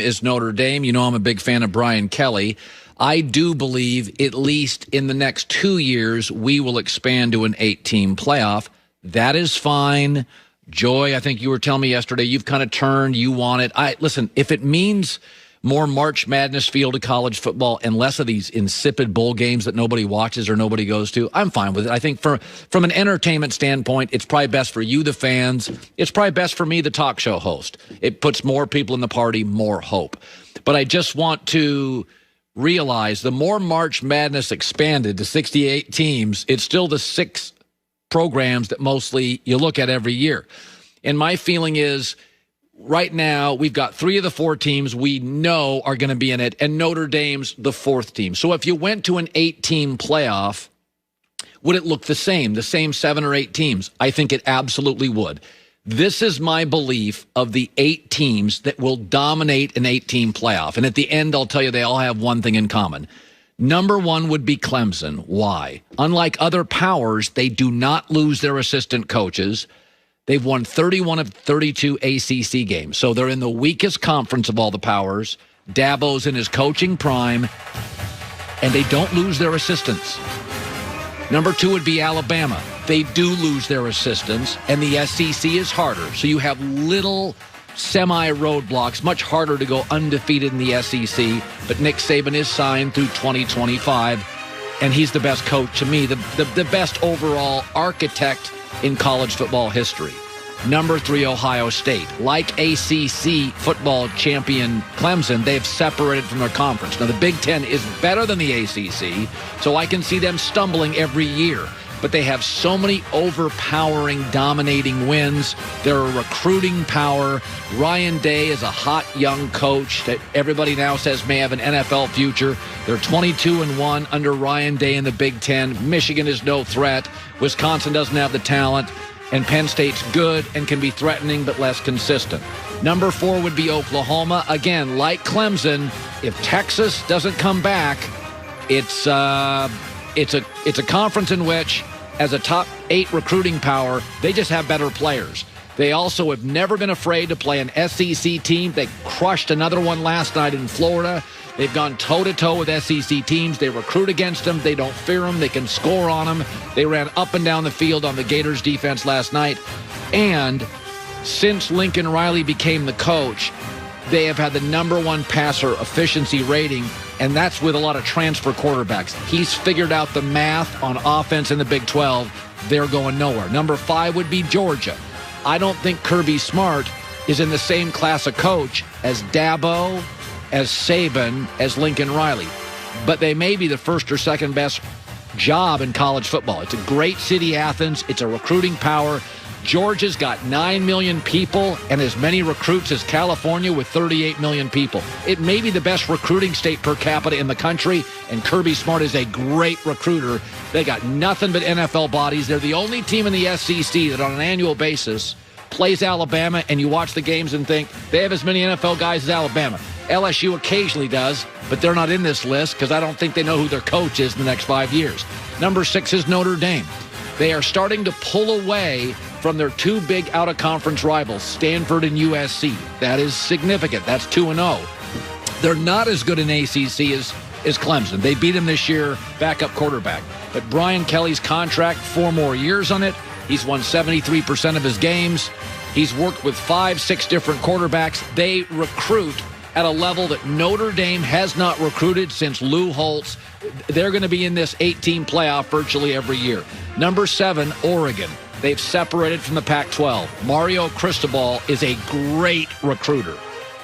is Notre Dame. You know I'm a big fan of Brian Kelly. I do believe at least in the next 2 years we will expand to an 8-team playoff. That is fine. Joy, I think you were telling me yesterday, you've kind of turned, you want it. Listen, if it means more March Madness feel to college football and less of these insipid bowl games that nobody watches or nobody goes to, I'm fine with it. I think from an entertainment standpoint, it's probably best for you, the fans. It's probably best for me, the talk show host. It puts more people in the party, more hope. But I just want to realize the more March Madness expanded to 68 teams, it's still the 6 programs that mostly you look at every year. And my feeling is, right now, we've got 3 of the 4 teams we know are going to be in it, and Notre Dame's the 4th team. So if you went to an 8-team playoff, would it look the same 7 or 8 teams? I think it absolutely would. This is my belief of the 8 teams that will dominate an 8-team playoff. And at the end, I'll tell you they all have one thing in common. Number 1 would be Clemson. Why? Unlike other powers, they do not lose their assistant coaches. They've won 31 of 32 ACC games. So they're in the weakest conference of all the powers. Dabo's in his coaching prime, and they don't lose their assistants. Number 2 would be Alabama. They do lose their assistants, and the SEC is harder. So you have little semi-roadblocks, much harder to go undefeated in the SEC. But Nick Saban is signed through 2025, and he's the best coach to me, the best overall architect in college football history. Number 3, Ohio State. Like ACC football champion Clemson, they've separated from their conference. Now, the Big Ten is better than the ACC, so I can see them stumbling every year. But they have so many overpowering, dominating wins. They're a recruiting power. Ryan Day is a hot young coach that everybody now says may have an NFL future. They're 22-1 under Ryan Day in the Big Ten. Michigan is no threat. Wisconsin doesn't have the talent. And Penn State's good and can be threatening but less consistent. Number 4 would be Oklahoma. Again, like Clemson, if Texas doesn't come back, it's a conference in which, as a top 8 recruiting power, they just have better players. They also have never been afraid to play an SEC team. They crushed another one last night in Florida. They've gone toe-to-toe with SEC teams. They recruit against them. They don't fear them. They can score on them. They ran up and down the field on the Gators' defense last night. And since Lincoln Riley became the coach, they have had the number 1 passer efficiency rating, and that's with a lot of transfer quarterbacks. He's figured out the math on offense in the Big 12. They're going nowhere. Number 5 would be Georgia. I don't think Kirby Smart is in the same class of coach as Dabo, as Saban, as Lincoln Riley. But they may be the first or second best job in college football. It's a great city, Athens. It's a recruiting power. Georgia's got 9 million people and as many recruits as California with 38 million people. It may be the best recruiting state per capita in the country, and Kirby Smart is a great recruiter. They got nothing but NFL bodies. They're the only team in the SEC that on an annual basis plays Alabama, and you watch the games and think they have as many NFL guys as Alabama. LSU occasionally does, but they're not in this list because I don't think they know who their coach is in the next 5 years. Number 6 is Notre Dame. They are starting to pull away from their 2 big out-of-conference rivals, Stanford and USC. That is significant. That's 2-0. They're not as good in ACC as Clemson. They beat him this year, backup quarterback. But Brian Kelly's contract, 4 more years on it. He's won 73% of his games. He's worked with 5-6 different quarterbacks. They recruit at a level that Notre Dame has not recruited since Lou Holtz. They're going to be in this 8-team playoff virtually every year. Number 7, Oregon. They've separated from the Pac-12. Mario Cristobal is a great recruiter.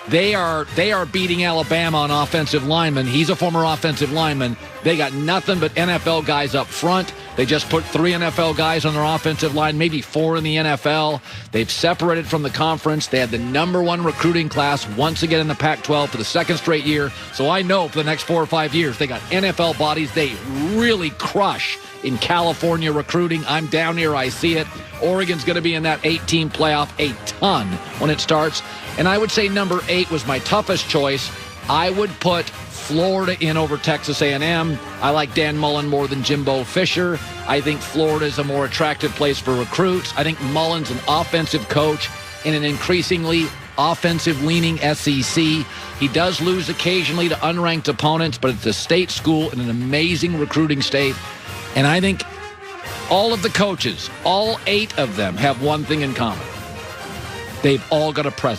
They are beating Alabama on offensive linemen. He's a former offensive lineman. They got nothing but NFL guys up front. They just put 3 NFL guys on their offensive line, maybe 4 in the NFL. They've separated from the conference. They had the number 1 recruiting class once again in the Pac-12 for the 2nd straight year. So I know for the next 4 or 5 years, they got NFL bodies. They really crush in California recruiting. I'm down here. I see it. Oregon's going to be in that 8-team playoff a ton when it starts. And I would say number 8 was my toughest choice. I would put Florida in over Texas A&M. I like Dan Mullen more than Jimbo Fisher. I think Florida is a more attractive place for recruits. I think Mullen's an offensive coach in an increasingly offensive-leaning SEC. He does lose occasionally to unranked opponents, but it's a state school in an amazing recruiting state. And I think all of the coaches, all 8 of them, have one thing in common. They've all got a presence.